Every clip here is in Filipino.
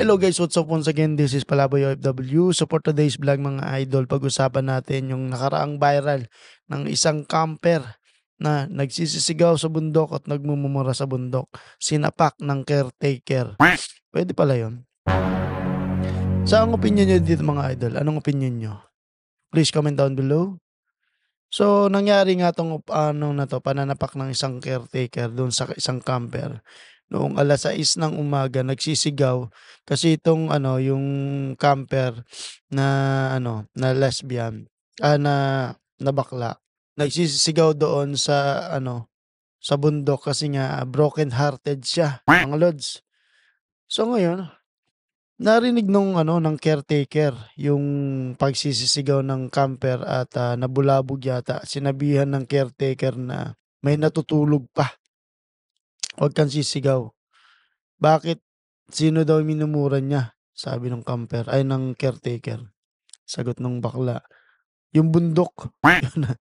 Hello guys, what's up once again? This is Palaboy OFW. So for today's vlog mga idol, pag-usapan natin yung nakaraang viral ng isang camper na nagsisisigaw sa bundok at nagmumumura sa bundok. Sinapak ng caretaker. Pwede pala yun. Sa ang opinion nyo dito mga idol? Anong opinion nyo? Please comment down below. So, nangyari nga tong pananapak ng isang caretaker doon sa isang camper. Noong 6:00 ng umaga nagsisigaw kasi itong yung camper na na lesbian, na bakla. Nagsisigaw doon sa bundok kasi nga broken hearted siya, mga lods. So ngayon, narinig ng caretaker yung pagsisisigaw ng camper at, nabulabog yata. Sinabihan ng caretaker na, "May natutulog pa, 'wag kang sisigaw." "Bakit? Sino daw minumura niya?" Sabi ng caretaker. Sagot nung bakla, "Yung bundok." Yun na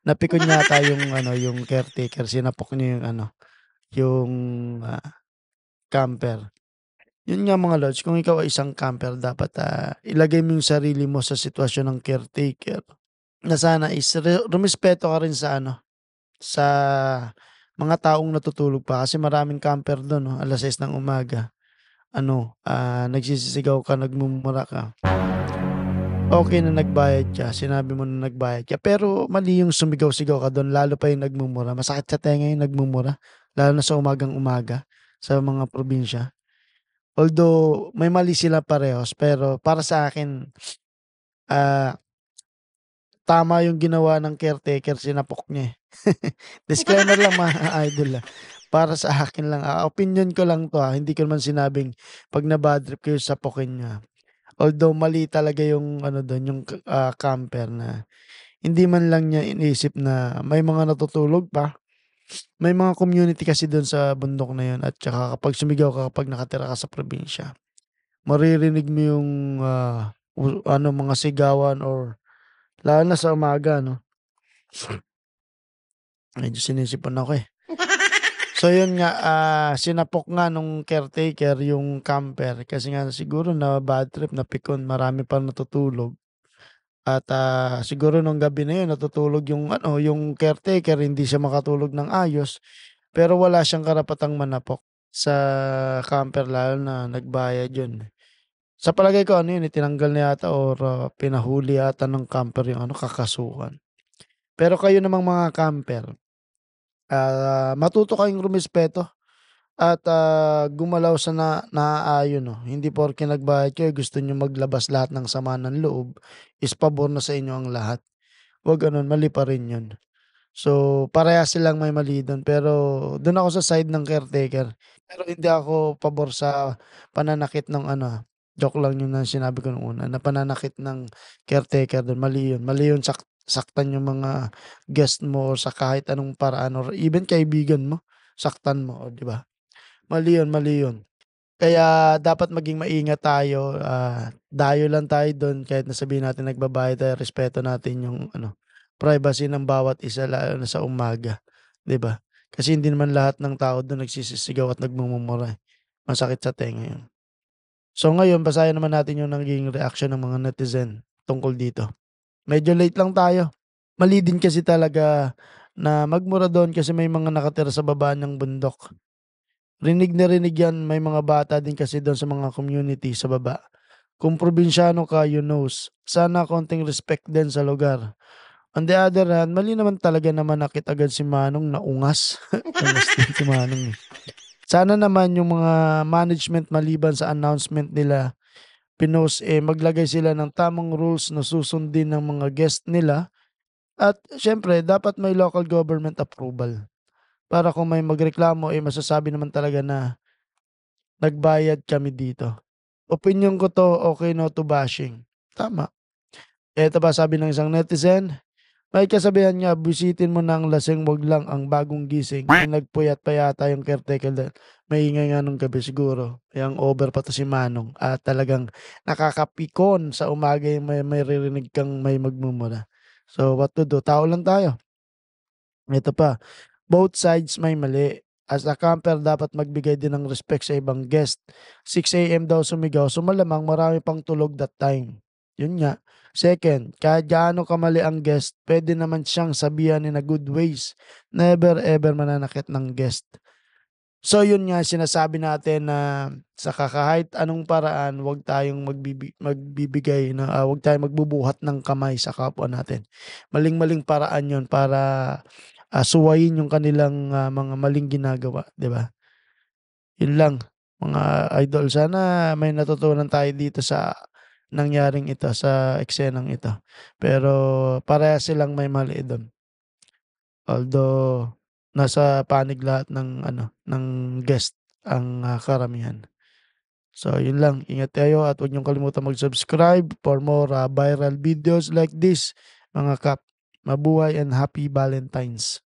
napikon yata yung caretaker, sinapok niya yung, camper. Yun nga mga lods, kung ikaw ay isang camper dapat, ilagay mo yung sarili mo sa sitwasyon ng caretaker na sana is rumespeto ka rin sa mga taong natutulog pa kasi maraming camper dun 'no, 6:00 ng umaga, nagsisisigaw ka, nagmumura ka. Okey na nagbayad ka, sinabi mo na nagbayad ka, pero mali yung sumigaw-sigaw ka dun lalo pa yung nagmumura, masakit sa tenga yung nagmumura, lalo na sa umagang-umaga sa mga probinsya. Although may mali sila parehas, pero para sa akin, ah, tama yung ginawa ng caretaker, sinapok niya, eh. Disclaimer lang mga idol, para sa akin lang, opinyon ko lang 'to, hindi ko naman sinabing 'pag na-badtrip kayo sapukin niyo, Although mali talaga yung dun, yung camper na hindi man lang niya inisip na may mga natutulog pa. May mga community kasi dun sa bundok na yun at tsaka kapag sumigaw ka kapag nakatira ka sa probinsya. Maririnig mo yung, mga sigawan or lalo na sa umaga 'no. Medyo sinisipon ako, eh. So yun nga, sinapok nga nung caretaker yung camper kasi nga siguro na-bad trip, napikon, marami pang natutulog at, siguro nung gabi na yun natutulog yung caretaker, hindi siya makatulog ng ayos, pero wala siyang karapatang manapok sa camper lalo na nagbayad yun. Sa palagay ko tinanggal na yata or, pinahuli yata ng camper yung kakasuhan. Pero kayo namang mga camper, matuto kayong rumespeto at, gumalaw sa naaayon 'no. Hindi porke nagbayad kayo gusto niyo maglabas lahat ng sama ng loob is pabor na sa inyo ang lahat. 'Wag gano'n, mali pa rin 'yun. So, parehas silang may mali do'n, pero do'n ako sa side ng caretaker. Pero hindi ako pabor sa pananakit ng joke lang 'yun na sinabi ko nung una, na pananakit ng caretaker do'n, mali 'yun. Mali 'yun saktan yung mga guest mo or sa kahit anong paraan or even kaibigan mo, saktan mo, oh, 'di ba? Mali 'yun, mali 'yun. Kaya dapat maging maingat tayo, dayo lang tayo do'n kahit na sabihin natin nagbabayad tayo, respeto natin yung privacy ng bawat isa lalo na sa umaga, 'di ba? Kasi hindi naman lahat ng tao do'n nagsisisigaw at nagmumura, eh, masakit sa tenga 'yun. So ngayon basahin naman natin yung naging reaksyon ng mga netizen tungkol dito. Medyo late lang tayo, mali din kasi talaga na magmura do'n kasi may mga nakatira sa baba ng bundok. Rinig na rinig 'yan, may mga bata din kasi do'n sa mga community sa baba. Kung probinsyano ka, you knows, sana konting respect din sa lugar. On the other hand, mali naman talaga na manakit agad si Manong na ungas. Ungas din si Manong, eh. Sana naman yung mga management maliban sa announcement nila pinost, maglagay sila ng tamang rules na susundin ng mga guest nila at siyempre dapat may local government approval. Para kung may magreklamo, masasabi naman talaga na nagbayad kami dito. Opinyon ko 'to, okey, no to bashing. Tama. Eto pa sabi ng isang netizen, "May kasabihan nga, bisitin mo ng lasing 'wag lang ang bagong gising." Nagpuyat pa yata yung caretaker dahil maingay nga nung gabi siguro, yang over pa 'to si Manong at talagang nakakapikon sa umaga yung may maririnig kang may magmumura. So what to do, tao lang tayo. Eto pa, both sides may mali. As a camper dapat magbigay din ng respect sa ibang guest. 6 AM daw sumigaw, so malamang marami pang tulog that time. Yun nga. Second, kahit gaano kamali ang guest, puwede naman siyang sabihan in a good ways. Never ever mananakit ng guest. So yun nga sinasabi natin na sa kahit anong paraan wag tayong magbibigay na, wag tayong magbubuhat ng kamay sa kapwa natin. Maling-maling paraan yun para, suwayin yung kanilang, mga maling ginagawa, 'di ba? Yun lang mga idol, sana may natutunan tayo dito sa nangyaring ito, sa eksenang ito. Pero parehas silang may mali dun. Although, nasa panig lahat ng ano, ng guest ang, karamihan. So yun lang, ingat kayo at 'wag niyong kalimutang mag-subscribe for more, viral videos like this mga kap. Mabuhay and happy Valentines.